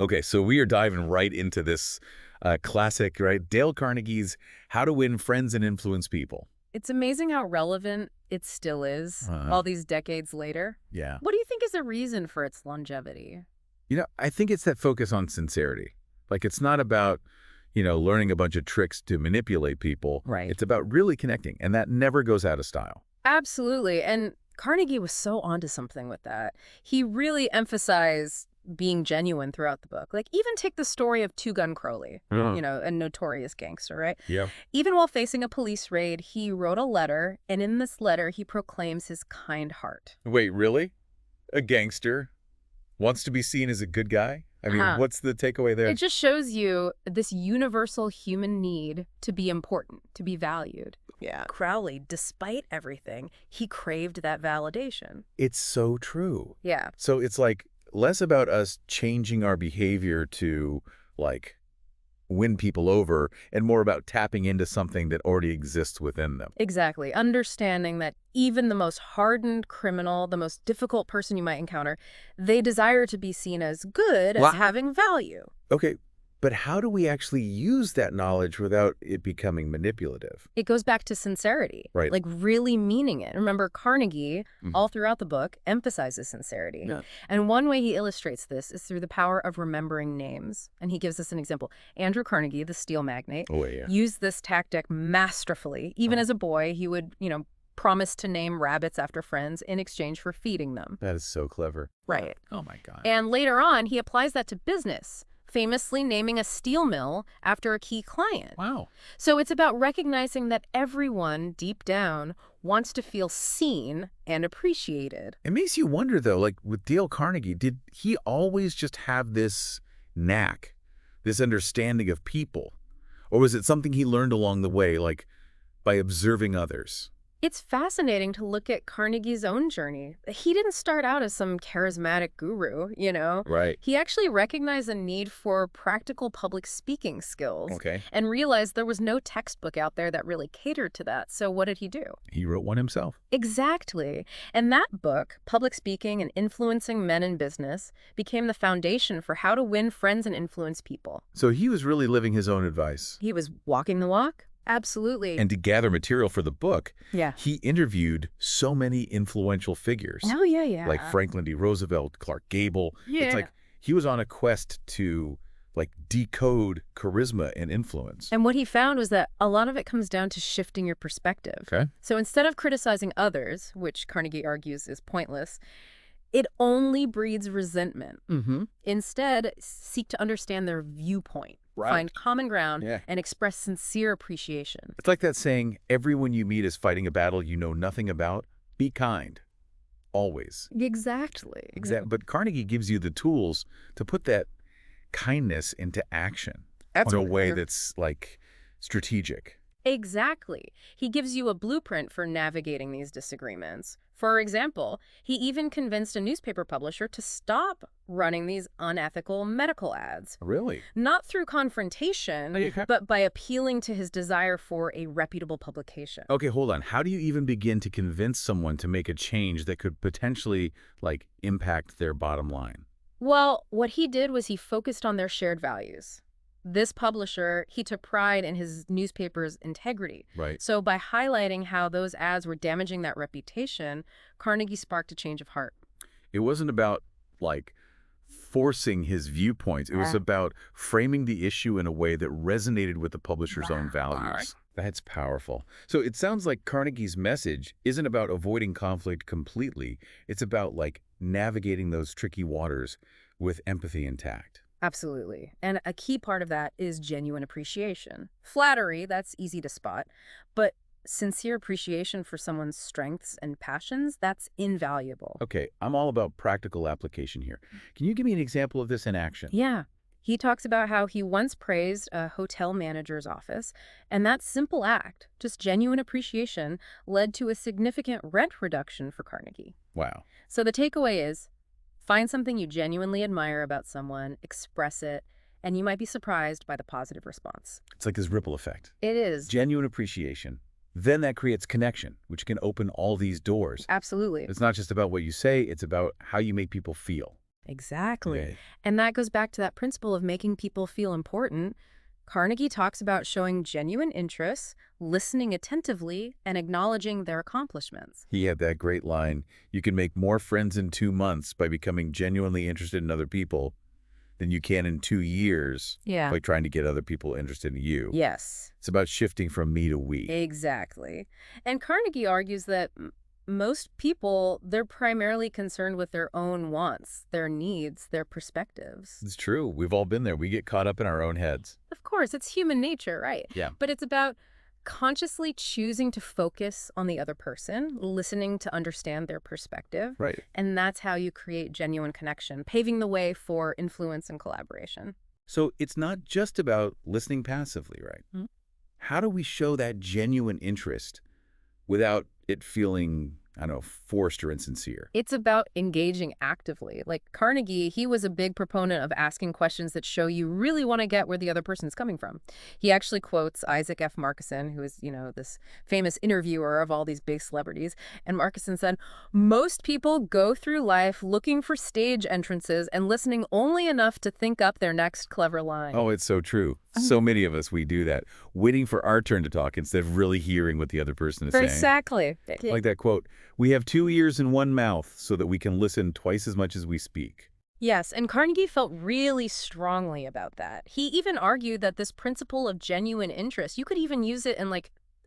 Okay, so we are diving right into this classic, right? Dale Carnegie's How to Win Friends and Influence People. It's amazing how relevant it still is Uh, all these decades later. yeah. What do you think is the reason for its longevity? I think it's that focus on sincerity. Like, it's not about, learning a bunch of tricks to manipulate people. Right. It's about really connecting, and that never goes out of style. Absolutely. And Carnegie was so onto something with that. He really emphasized being genuine throughout the book. Like, even take the story of Two Gun Crowley, Uh, a notorious gangster, right? yeah. Even while facing a police raid, he wrote a letter, and in this letter, he proclaims his kind heart. Wait, really? A gangster wants to be seen as a good guy? I mean, Uh-huh. what's the takeaway there? It just shows you this universal human need to be important, to be valued. Yeah. Crowley, despite everything, he craved that validation. It's so true. Yeah, So it's like less about us changing our behavior to like win people over and more about tapping into something that already exists within them. exactly. Understanding that even the most hardened criminal, the most difficult person you might encounter, they desire to be seen as good, as Well, having value. okay, but how do we actually use that knowledge without it becoming manipulative? It goes back to sincerity, Right. like really meaning it. Remember, Carnegie, Mhm. all throughout the book, emphasizes sincerity. Yeah. And one way he illustrates this is through the power of remembering names. And he gives us an example. Andrew Carnegie, the steel magnate, Oh, yeah. used this tactic masterfully. Even as a boy, he would, promise to name rabbits after friends in exchange for feeding them. That is so clever. Right. Oh, my God. And later on, he applies that to business, famously naming a steel mill after a key client. Wow. So it's about recognizing that everyone, deep down, wants to feel seen and appreciated. It makes you wonder, though, like with Dale Carnegie, did he always just have this knack, this understanding of people? Or was it something he learned along the way, like by observing others? It's fascinating to look at Carnegie's own journey. He didn't start out as some charismatic guru. Right. He actually recognized a need for practical public speaking skills Okay. and realized there was no textbook out there that really catered to that. So what did he do? He wrote one himself. Exactly. And that book, Public Speaking and Influencing Men in Business, became the foundation for how to win friends and influence people. So he was really living his own advice. He was walking the walk? Absolutely. And to gather material for the book, Yeah. he interviewed so many influential figures, Oh, yeah. like Franklin D. Roosevelt, Clark Gable. Yeah. It's like he was on a quest to like decode charisma and influence. And what he found was that a lot of it comes down to shifting your perspective. Okay. So instead of criticizing others, which Carnegie argues is pointless, it only breeds resentment. Mm-hmm. Instead, seek to understand their viewpoint, Right. find common ground, Yeah. and express sincere appreciation. It's like that saying, everyone you meet is fighting a battle you know nothing about. Be kind. Always. Exactly. But Carnegie gives you the tools to put that kindness into action That's in a what- way that's like strategic. Exactly. He gives you a blueprint for navigating these disagreements. For example, he even convinced a newspaper publisher to stop running these unethical medical ads. Really? Not through confrontation, Okay. but by appealing to his desire for a reputable publication. Okay, hold on. How do you even begin to convince someone to make a change that could potentially like impact their bottom line? Well, what he did was he focused on their shared values. This publisher, he took pride in his newspaper's integrity. Right. So by highlighting how those ads were damaging that reputation, Carnegie sparked a change of heart. It wasn't about like forcing his viewpoints. It was about framing the issue in a way that resonated with the publisher's own values. That's powerful. So it sounds like Carnegie's message isn't about avoiding conflict completely. It's about like navigating those tricky waters with empathy and tact. Absolutely. And a key part of that is genuine appreciation. Flattery, that's easy to spot, but sincere appreciation for someone's strengths and passions, that's invaluable. Okay, I'm all about practical application here. Can you give me an example of this in action? Yeah. He talks about how he once praised a hotel manager's office, and that simple act, just genuine appreciation, led to a significant rent reduction for Carnegie. Wow. So the takeaway is, find something you genuinely admire about someone, express it, and you might be surprised by the positive response. It's like this ripple effect. It is. Genuine appreciation. Then that creates connection, which can open all these doors. Absolutely. It's not just about what you say, it's about how you make people feel. Exactly. Okay. And that goes back to that principle of making people feel important. Carnegie talks about showing genuine interest, listening attentively, and acknowledging their accomplishments. He had that great line, you can make more friends in 2 months by becoming genuinely interested in other people than you can in 2 years Yeah. by trying to get other people interested in you. Yes. It's about shifting from me to we. Exactly. And Carnegie argues that most people, they're primarily concerned with their own wants, their needs, their perspectives. It's true. We've all been there. We get caught up in our own heads. Of course, it's human nature, right? Yeah. But it's about consciously choosing to focus on the other person, listening to understand their perspective. Right. And that's how you create genuine connection, paving the way for influence and collaboration. So it's not just about listening passively, right? Hmm. How do we show that genuine interest without it feeling, I don't know, forced or insincere? It's about engaging actively. Like Carnegie, he was a big proponent of asking questions that show you really want to get where the other person's coming from. He actually quotes Isaac F. Marcusson, who is, this famous interviewer of all these big celebrities. And Marcusson said, most people go through life looking for stage entrances and listening only enough to think up their next clever line. Oh, it's so true. So many of us, we do that, waiting for our turn to talk instead of really hearing what the other person is saying. Exactly. Like that quote, we have 2 ears and 1 mouth so that we can listen twice as much as we speak. Yes, and Carnegie felt really strongly about that. He even argued that this principle of genuine interest, you could even use it in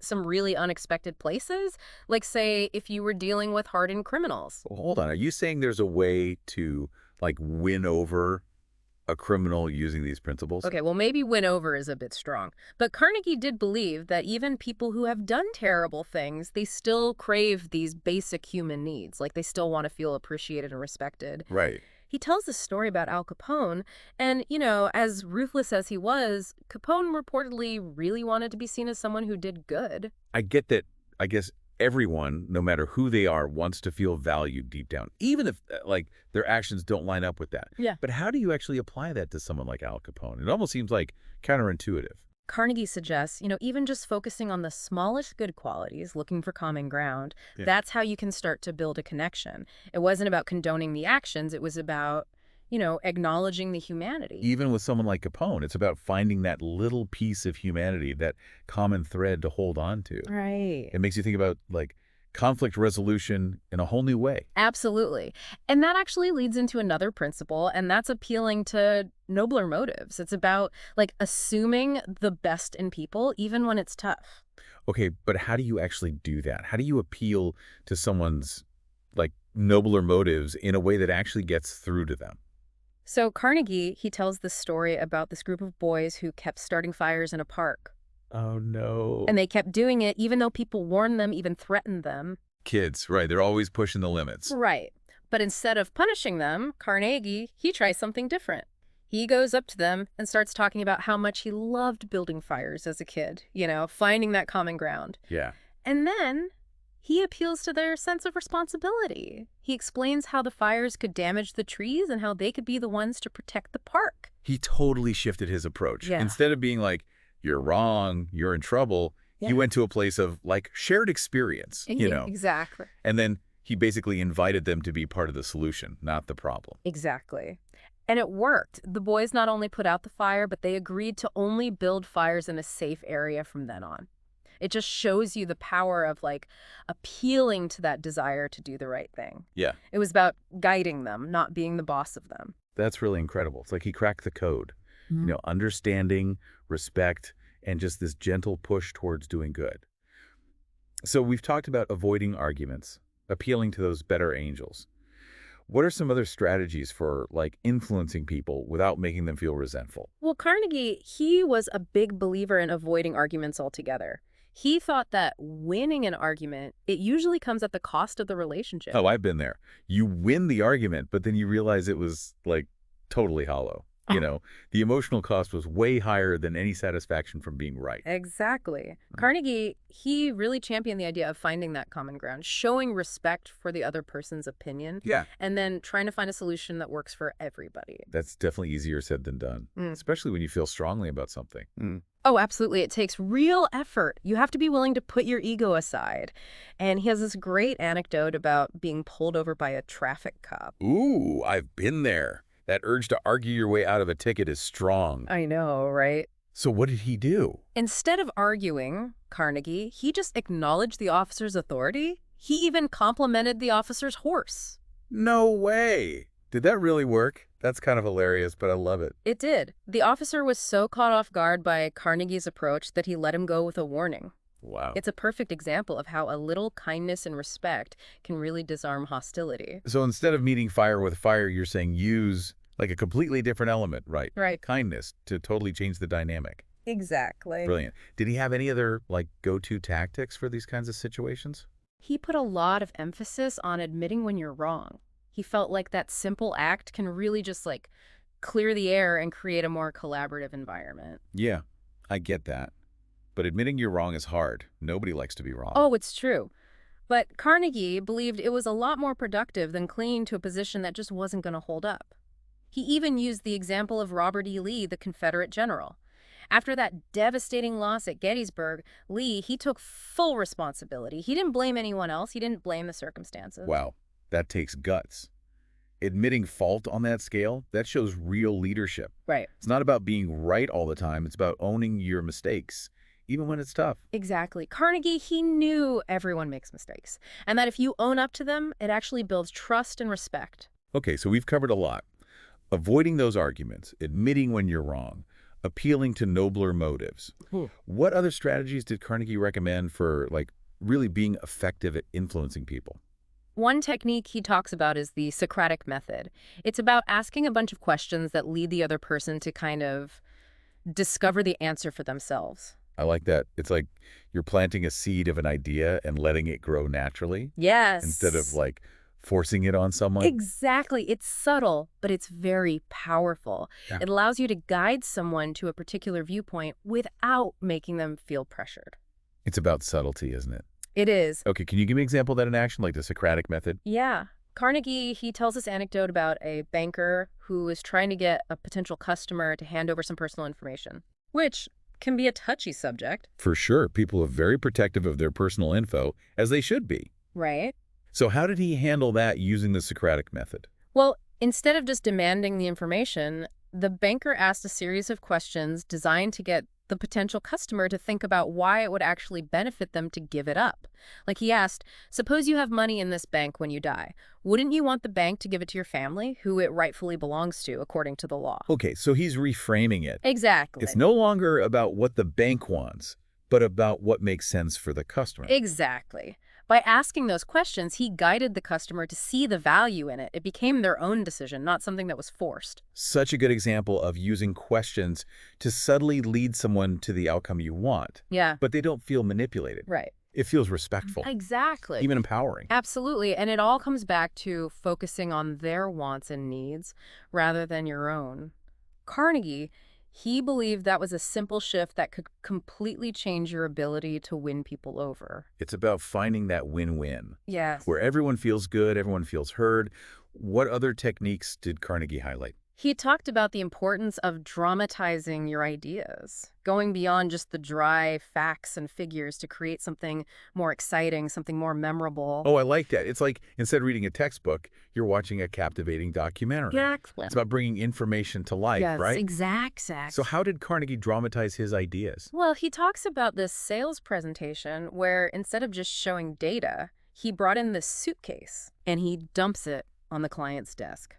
some really unexpected places, like say if you were dealing with hardened criminals. Well, hold on. Are you saying there's a way to win over a criminal using these principles? Okay, well, maybe win over is a bit strong. But Carnegie did believe that even people who have done terrible things, they still crave these basic human needs. Like they still want to feel appreciated and respected. Right. He tells this story about Al Capone, and, as ruthless as he was, Capone reportedly really wanted to be seen as someone who did good. I get that. I guess everyone, no matter who they are, wants to feel valued deep down, even if their actions don't line up with that. Yeah. But how do you actually apply that to someone like Al Capone? It almost seems like counterintuitive. Carnegie suggests, even just focusing on the smallest good qualities, looking for common ground, Yeah. that's how you can start to build a connection. It wasn't about condoning the actions, it was about, acknowledging the humanity. Even with someone like Capone, it's about finding that little piece of humanity, that common thread to hold on to. Right. It makes you think about conflict resolution in a whole new way. Absolutely. And that actually leads into another principle, and that's appealing to nobler motives. It's about assuming the best in people, even when it's tough. Okay, but how do you actually do that? How do you appeal to someone's nobler motives in a way that actually gets through to them? So Carnegie, he tells this story about this group of boys who kept starting fires in a park. Oh, no. And they kept doing it even though people warned them, even threatened them. Kids, right. They're always pushing the limits. Right. But instead of punishing them, Carnegie, he tries something different. He goes up to them and starts talking about how much he loved building fires as a kid, finding that common ground. Yeah. And then he appeals to their sense of responsibility. He explains how the fires could damage the trees and how they could be the ones to protect the park. He totally shifted his approach. Yeah. Instead of being like, you're wrong, you're in trouble, Yeah. he went to a place of shared experience, Exactly. And then he basically invited them to be part of the solution, not the problem. Exactly. And it worked. The boys not only put out the fire, but they agreed to only build fires in a safe area from then on. It just shows you the power of appealing to that desire to do the right thing. Yeah. It was about guiding them, not being the boss of them. That's really incredible. It's like he cracked the code. Understanding, respect, and just this gentle push towards doing good. So we've talked about avoiding arguments, appealing to those better angels. What are some other strategies for influencing people without making them feel resentful? Well, Carnegie, he was a big believer in avoiding arguments altogether. He thought that winning an argument, it usually comes at the cost of the relationship. Oh, I've been there. You win the argument, but then you realize it was totally hollow. You know, the emotional cost was way higher than any satisfaction from being right. Exactly. Right. Carnegie, he really championed the idea of finding that common ground, showing respect for the other person's opinion, Yeah. and then trying to find a solution that works for everybody. That's definitely easier said than done, Mm. especially when you feel strongly about something. Oh, absolutely. It takes real effort. You have to be willing to put your ego aside. And he has this great anecdote about being pulled over by a traffic cop. Ooh, I've been there. That urge to argue your way out of a ticket is strong. I know, right? So what did he do? Instead of arguing, Carnegie, he just acknowledged the officer's authority. He even complimented the officer's horse. No way. Did that really work? That's kind of hilarious, but I love it. It did. The officer was so caught off guard by Carnegie's approach that he let him go with a warning. Wow. It's a perfect example of how a little kindness and respect can really disarm hostility. So instead of meeting fire with fire, you're saying use like a completely different element, right? Right. Kindness to totally change the dynamic. Exactly. Brilliant. Did he have any other like go-to tactics for these kinds of situations? He put a lot of emphasis on admitting when you're wrong. He felt like that simple act can really just like clear the air and create a more collaborative environment. Yeah, I get that. But admitting you're wrong is hard. Nobody likes to be wrong. Oh, it's true. But Carnegie believed it was a lot more productive than clinging to a position that just wasn't going to hold up. He even used the example of Robert E. Lee, the Confederate general. After that devastating loss at Gettysburg, Lee, he took full responsibility. He didn't blame anyone else. He didn't blame the circumstances. Wow, that takes guts. Admitting fault on that scale, that shows real leadership. Right. It's not about being right all the time. It's about owning your mistakes, even when it's tough. Exactly. Carnegie, he knew everyone makes mistakes, and that if you own up to them, it actually builds trust and respect. Okay, so we've covered a lot. Avoiding those arguments, admitting when you're wrong, appealing to nobler motives. What other strategies did Carnegie recommend for, like, really being effective at influencing people? One technique he talks about is the Socratic method. It's about asking a bunch of questions that lead the other person to kind of discover the answer for themselves. I like that. It's like you're planting a seed of an idea and letting it grow naturally Yes. instead of, like, forcing it on someone. Exactly. It's subtle, but it's very powerful. Yeah. It allows you to guide someone to a particular viewpoint without making them feel pressured. It's about subtlety, isn't it? It is. Okay, can you give me an example of that in action, like the Socratic method? Yeah. Carnegie, he tells this anecdote about a banker who is trying to get a potential customer to hand over some personal information, which can be a touchy subject. For sure, people are very protective of their personal info, as they should be. Right? So how did he handle that using the Socratic method? Well, instead of just demanding the information, the banker asked a series of questions designed to get the potential customer to think about why it would actually benefit them to give it up. Like he asked, suppose you have money in this bank when you die. Wouldn't you want the bank to give it to your family, who it rightfully belongs to according to the law? Okay, so he's reframing it. Exactly. It's no longer about what the bank wants, but about what makes sense for the customer. Exactly. By asking those questions, he guided the customer to see the value in it. It became their own decision, not something that was forced. Such a good example of using questions to subtly lead someone to the outcome you want, Yeah. but they don't feel manipulated. Right. It feels respectful, Exactly. even empowering. Absolutely. And it all comes back to focusing on their wants and needs rather than your own. Carnegie, he believed that was a simple shift that could completely change your ability to win people over. It's about finding that win-win, Yes. where everyone feels good, everyone feels heard. What other techniques did Carnegie highlight? He talked about the importance of dramatizing your ideas, going beyond just the dry facts and figures to create something more exciting, something more memorable. Oh, I like that. It's like instead of reading a textbook, you're watching a captivating documentary. Exactly. It's about bringing information to life, Yes, right? exact. So how did Carnegie dramatize his ideas? Well, he talks about this sales presentation where instead of just showing data, he brought in this suitcase and he dumps it on the client's desk.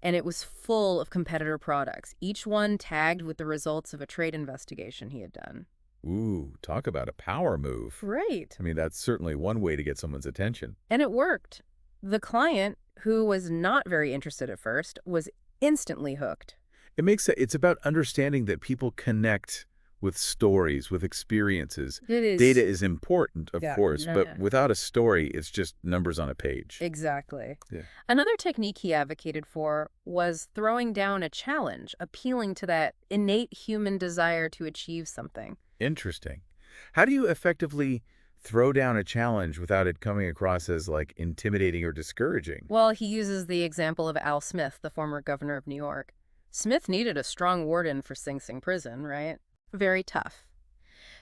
And it was full of competitor products, each one tagged with the results of a trade investigation he had done. Ooh, talk about a power move. Right. I mean, that's certainly one way to get someone's attention. And it worked. The client, who was not very interested at first, was instantly hooked. It's about understanding that people connect with stories, with experiences. It is. Data is important, of Yeah. course, No, but yeah. without a story, it's just numbers on a page. Exactly. Yeah. Another technique he advocated for was throwing down a challenge, appealing to that innate human desire to achieve something. Interesting. How do you effectively throw down a challenge without it coming across as, like, intimidating or discouraging? Well, he uses the example of Al Smith, the former governor of New York. Smith needed a strong warden for Sing Sing prison, right? Very tough.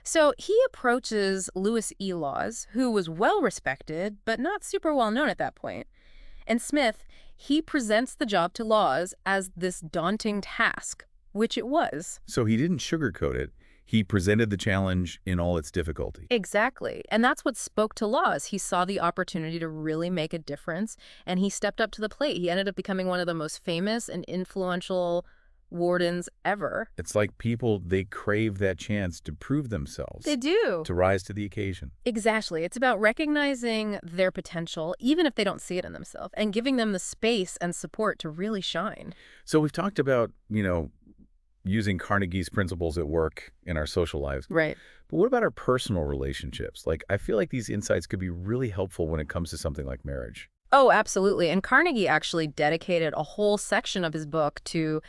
So he approaches Louis E. Laws, who was well respected, but not super well known at that point. And Smith, he presents the job to Laws as this daunting task, which it was. So he didn't sugarcoat it. He presented the challenge in all its difficulty. Exactly. And that's what spoke to Laws. He saw the opportunity to really make a difference, and he stepped up to the plate. He ended up becoming one of the most famous and influential wardens ever. It's like people, they crave that chance to prove themselves, They do. to rise to the occasion. Exactly. It's about recognizing their potential, even if they don't see it in themselves, and giving them the space and support to really shine. So we've talked about, using Carnegie's principles at work in our social lives. Right. But what about our personal relationships? Like, I feel like these insights could be really helpful when it comes to something like marriage. Oh, absolutely. And Carnegie actually dedicated a whole section of his book to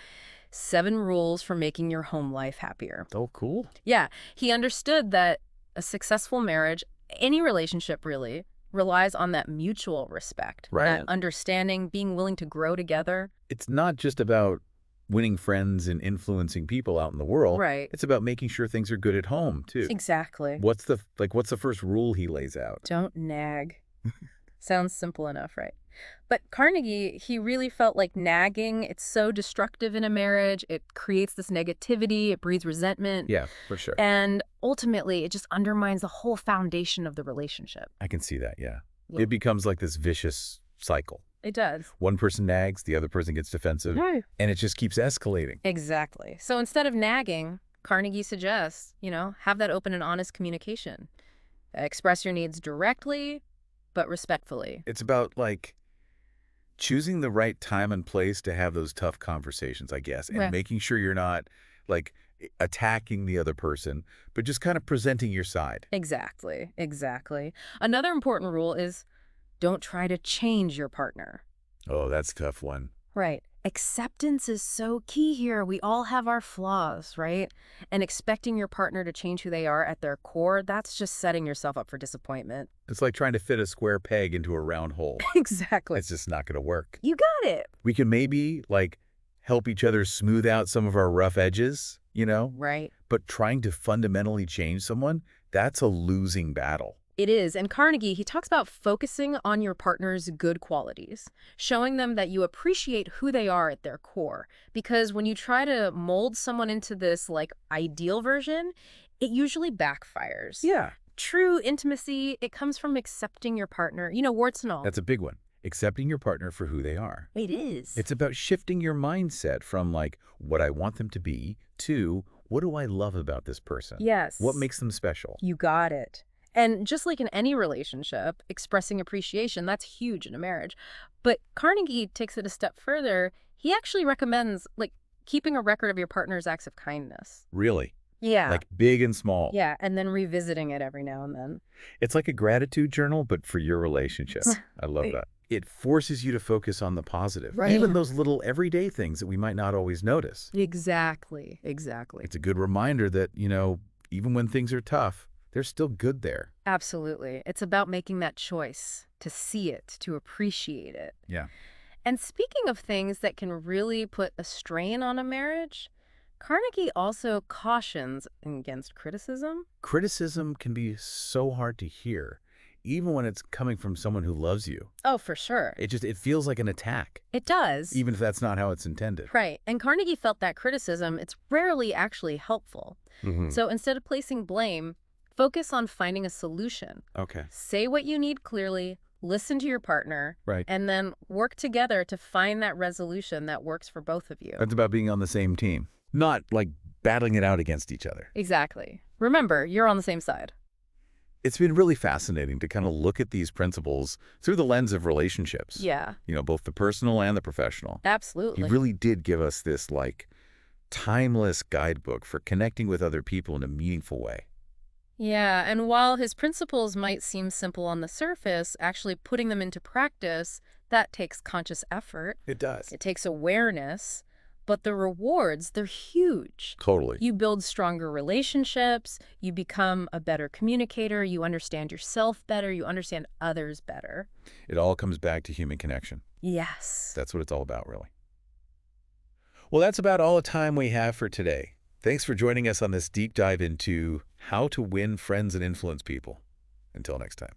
7 rules for making your home life happier. Oh, cool. Yeah, he understood that a successful marriage, any relationship really, relies on that mutual respect, Right. that understanding, being willing to grow together. It's not just about winning friends and influencing people out in the world. Right. It's about making sure things are good at home, too. Exactly. What's the first rule he lays out? Don't nag. Sounds simple enough, right? But Carnegie, he really felt like nagging, it's so destructive in a marriage. It creates this negativity, it breeds resentment. Yeah, for sure. And ultimately, it just undermines the whole foundation of the relationship. I can see that, yeah. Yeah. It becomes like this vicious cycle. It does. One person nags, the other person gets defensive, Right. and it just keeps escalating. Exactly. So instead of nagging, Carnegie suggests, have that open and honest communication. Express your needs directly, but respectfully. It's about, like, choosing the right time and place to have those tough conversations, I guess, and Right. making sure you're not, like, attacking the other person, but just kind of presenting your side. Exactly. Exactly. Another important rule is don't try to change your partner. Oh, that's a tough one. Right. Acceptance is so key here. We all have our flaws, right? And expecting your partner to change who they are at their core, that's just setting yourself up for disappointment. It's like trying to fit a square peg into a round hole. Exactly. It's just not going to work. You got it. We can maybe, like, help each other smooth out some of our rough edges, Right. But trying to fundamentally change someone, that's a losing battle. It is. And Carnegie, he talks about focusing on your partner's good qualities, showing them that you appreciate who they are at their core. Because when you try to mold someone into this, ideal version, it usually backfires. Yeah. True intimacy, it comes from accepting your partner, warts and all. That's a big one. Accepting your partner for who they are. It is. It's about shifting your mindset from, like, what I want them to be to what do I love about this person? Yes. What makes them special? You got it. And just like in any relationship, expressing appreciation, that's huge in a marriage. But Carnegie takes it a step further. He actually recommends, keeping a record of your partner's acts of kindness. Really? Yeah. Like big and small. Yeah, and then revisiting it every now and then. It's like a gratitude journal, but for your relationship. I love that. It forces you to focus on the positive. Right. Even those little everyday things that we might not always notice. Exactly. Exactly. It's a good reminder that, even when things are tough, there's still good there. Absolutely. It's about making that choice to see it, to appreciate it. Yeah. And speaking of things that can really put a strain on a marriage, Carnegie also cautions against criticism. Criticism can be so hard to hear, even when it's coming from someone who loves you. Oh, for sure. It feels like an attack, It does. even if that's not how it's intended. Right. And Carnegie felt that criticism, it's rarely actually helpful. So instead of placing blame, focus on finding a solution. Okay. Say what you need clearly, listen to your partner, Right. and then work together to find that resolution that works for both of you. That's about being on the same team, not like battling it out against each other. Exactly. Remember, you're on the same side. It's been really fascinating to kind of look at these principles through the lens of relationships. Yeah, Both the personal and the professional. He absolutely. really did give us this, timeless guidebook for connecting with other people in a meaningful way. Yeah, and while his principles might seem simple on the surface, actually putting them into practice, that takes conscious effort. It does. It takes awareness, but the rewards, they're huge. Totally. You build stronger relationships, you become a better communicator, you understand yourself better, you understand others better. It all comes back to human connection. Yes. That's what it's all about, really. Well, that's about all the time we have for today. Thanks for joining us on this deep dive into how to win friends and influence people. Until next time.